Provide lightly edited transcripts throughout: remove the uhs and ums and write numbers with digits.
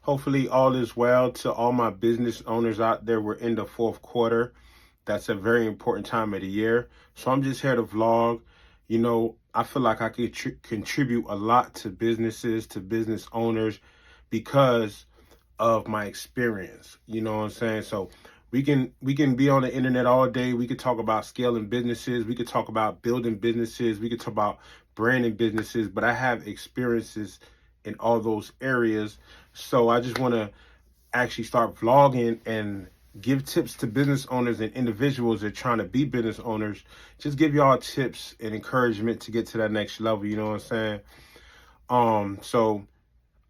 Hopefully all is well to all my business owners out there. We're in the fourth quarter. That's a very important time of the year. So I'm just here to vlog. I feel like I could contribute a lot to businesses, to business owners because of my experience. You know what I'm saying? So we can be on the internet all day. We could talk about scaling businesses. We could talk about building businesses. We could talk about branding businesses, but I have experiences in all those areas. So I just want to actually start vlogging and give tips to business owners and individuals that are trying to be business owners. Just give y'all tips and encouragement to get to that next level. You know what I'm saying? So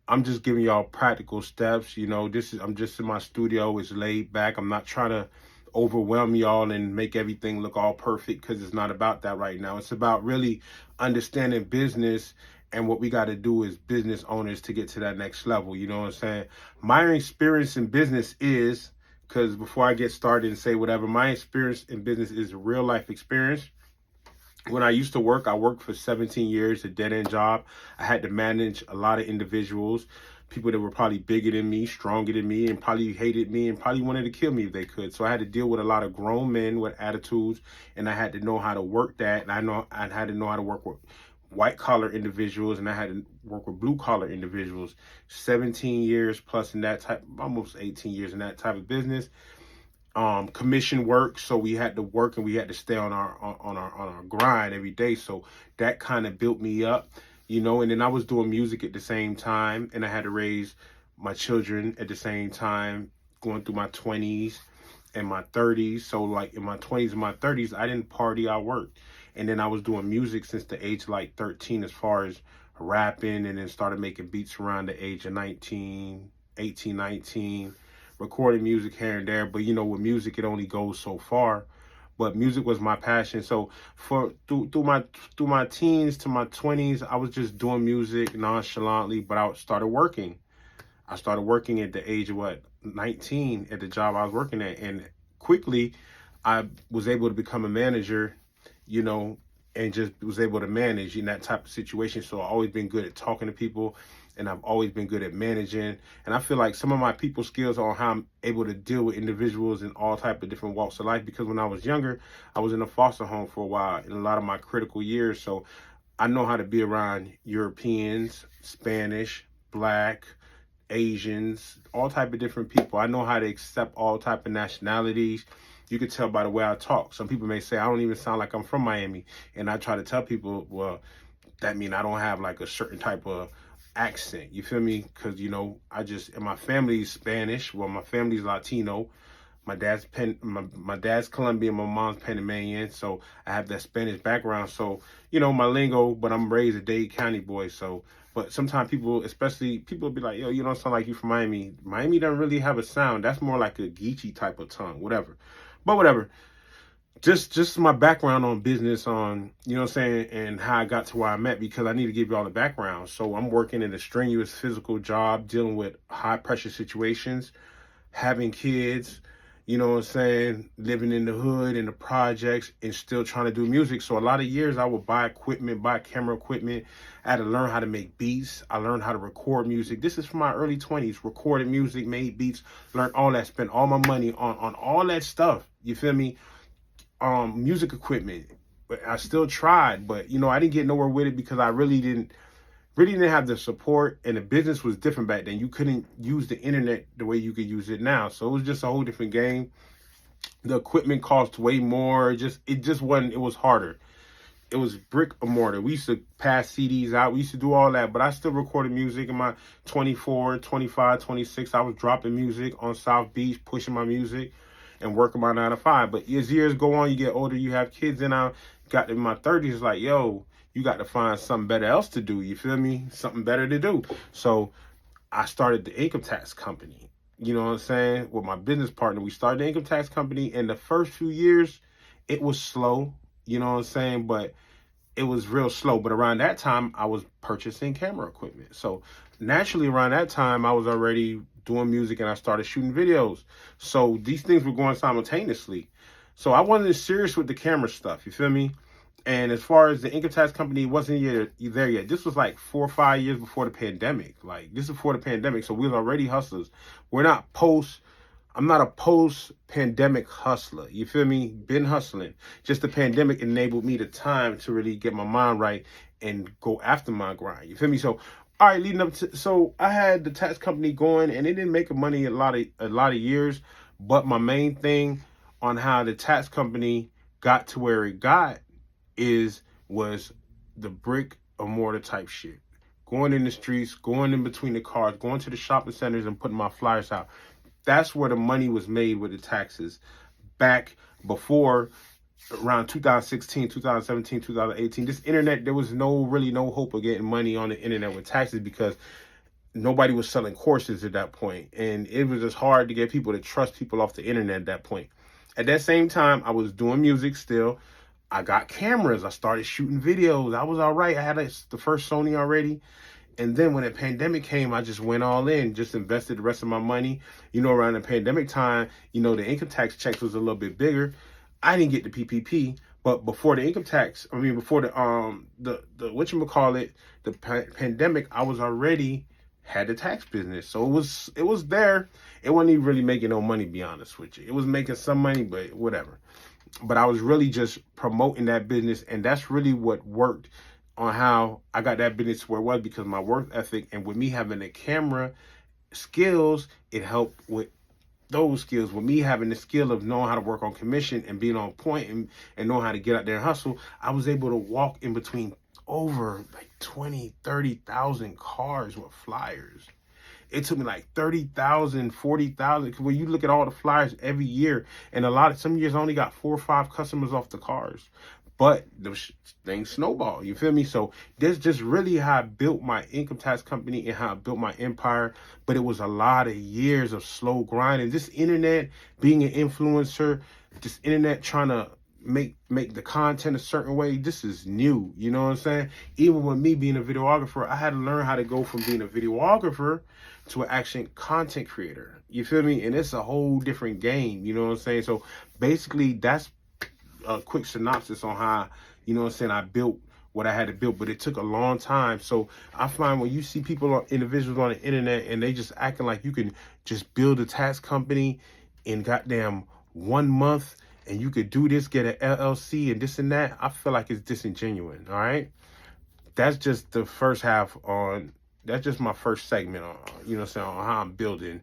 I'm just giving y'all practical steps. I'm just in my studio. It's laid back. I'm not trying to overwhelm y'all and make everything look all perfect, because it's not about that right now. It's about really understanding business and what we got to do as business owners to get to that next level. You know what I'm saying? My experience in business is, because before I get started and say whatever, my experience in business is real life experience. When I used to work, I worked for 17 years, a dead-end job. I had to manage a lot of individuals, people that were probably bigger than me, stronger than me, and probably hated me and probably wanted to kill me if they could. So I had to deal with a lot of grown men with attitudes, and I had to know how to work that. And I had to know how to work with white-collar individuals, and I had to work with blue-collar individuals. 17 years plus in that type, almost 18 years in that type of business. Commission work, so we had to work and we had to stay on our grind every day. So that kind of built me up, and then I was doing music at the same time, and I had to raise my children at the same time, going through my 20s and my 30s. So like in my 20s and my 30s, I didn't party, I worked. And then I was doing music since the age of like 13, as far as rapping, and then started making beats around the age of 19, 18, 19, recording music here and there. But with music, it only goes so far. But music was my passion. So through my teens to my 20s, I was just doing music nonchalantly, but I started working. I started working at the age of 19 at the job I was working at, and quickly I was able to become a manager, and just was able to manage in that type of situation. So I've always been good at talking to people, and I've always been good at managing. And I feel like some of my people skills are on how I'm able to deal with individuals in all type of different walks of life. Because when I was younger, I was in a foster home for a while in a lot of my critical years. So I know how to be around Europeans, Spanish, Black, Asians, all type of different people. I know how to accept all type of nationalities. You can tell by the way I talk. Some people may say I don't even sound like I'm from Miami, and I try to tell people, well, that means I don't have like a certain type of accent. You feel me? Because and my family's Spanish. Well, my family's Latino. My dad's Colombian, my mom's Panamanian, so I have that Spanish background. So my lingo, but I'm raised a Dade County boy. So, but sometimes people, especially people, be like, "Yo, you don't sound like you from Miami." Miami doesn't really have a sound. That's more like a Geechee type of tongue, whatever. But whatever. Just my background on business, on what I'm saying, and how I got to where I'm at, because I need to give you all the background. So I'm working in a strenuous physical job, dealing with high pressure situations, having kids, what I'm saying, living in the hood, in the projects, and still trying to do music. So a lot of years I would buy equipment, buy camera equipment. I had to learn how to make beats. I learned how to record music. This is from my early 20s. Recorded music, made beats, learned all that, spent all my money on all that stuff. You feel me? Music equipment. But I still tried, but I didn't get nowhere with it because I really didn't have the support, and the business was different back then. You couldn't use the internet the way you could use it now. So it was just a whole different game. The equipment cost way more. It just wasn't, it was harder. It was brick and mortar. We used to pass CDs out. We used to do all that, but I still recorded music in my 24, 25, 26. I was dropping music on South Beach, pushing my music and working my 9 to 5. But as years go on, you get older, you have kids, and I got in my 30s, like, yo, you got to find something better else to do. You feel me? Something better to do. So I started the income tax company. You know what I'm saying? With my business partner, we started the income tax company. And the first few years, it was slow. You know what I'm saying? But it was real slow. But around that time, I was purchasing camera equipment. So naturally, around that time, I was already doing music, and I started shooting videos. So these things were going simultaneously. So I wasn't serious with the camera stuff. You feel me? And as far as the income tax company, it wasn't yet there yet. This was like 4 or 5 years before the pandemic. Like, this is before the pandemic, so we was already hustlers. We're not post. I'm not a post-pandemic hustler. You feel me? Been hustling. Just the pandemic enabled me the time to really get my mind right and go after my grind. You feel me? So, all right, leading up to, so I had the tax company going, and it didn't make money a lot of years. But my main thing on how the tax company got to where it got was the brick or mortar type shit. Going in the streets, going in between the cars, going to the shopping centers and putting my flyers out. That's where the money was made with the taxes back before around 2016, 2017, 2018. This internet, there was really no hope of getting money on the internet with taxes because nobody was selling courses at that point. And it was just hard to get people to trust people off the internet at that point. At that same time, I was doing music still. I got cameras. I started shooting videos. I was all right. I had the first Sony already. And then when the pandemic came, I just went all in, just invested the rest of my money. You know, around the pandemic time, you know, the income tax checks was a little bit bigger. I didn't get the PPP, but before the income tax, before the whatchamacallit, the pandemic, I was already had the tax business. So it was there. It wasn't even really making no money, to be honest with you. It was making some money, but whatever. But I was really just promoting that business, and that's really what worked on how I got that business where it was, because my work ethic and with me having the camera skills, it helped with those skills. With me having the skill of knowing how to work on commission and being on point and knowing how to get out there and hustle, I was able to walk in between over like 20, 30,000 cars with flyers. It took me like 30,000, 40,000. Because when you look at all the flyers every year, and some years I only got 4 or 5 customers off the cars. But the things snowball, you feel me? So that's just really how I built my income tax company and how I built my empire. But it was a lot of years of slow grinding. This internet, being an influencer, this internet trying to make the content a certain way, this is new, you know what I'm saying? Even with me being a videographer, I had to learn how to go from being a videographer to an action content creator. You feel me? And it's a whole different game, you know what I'm saying? So basically, that's a quick synopsis on how, you know what I'm saying, I built what I had to build, but it took a long time. So I find when you see individuals on the internet and they just acting like you can just build a tax company in goddamn 1 month and you could do this, get an LLC and this and that, I feel like it's disingenuous, all right? That's just the first half that's just my first segment on, you know what I'm saying, on how I'm building.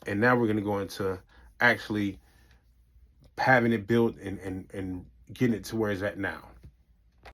And now we're going to go into actually having it built and getting it to where it's at now.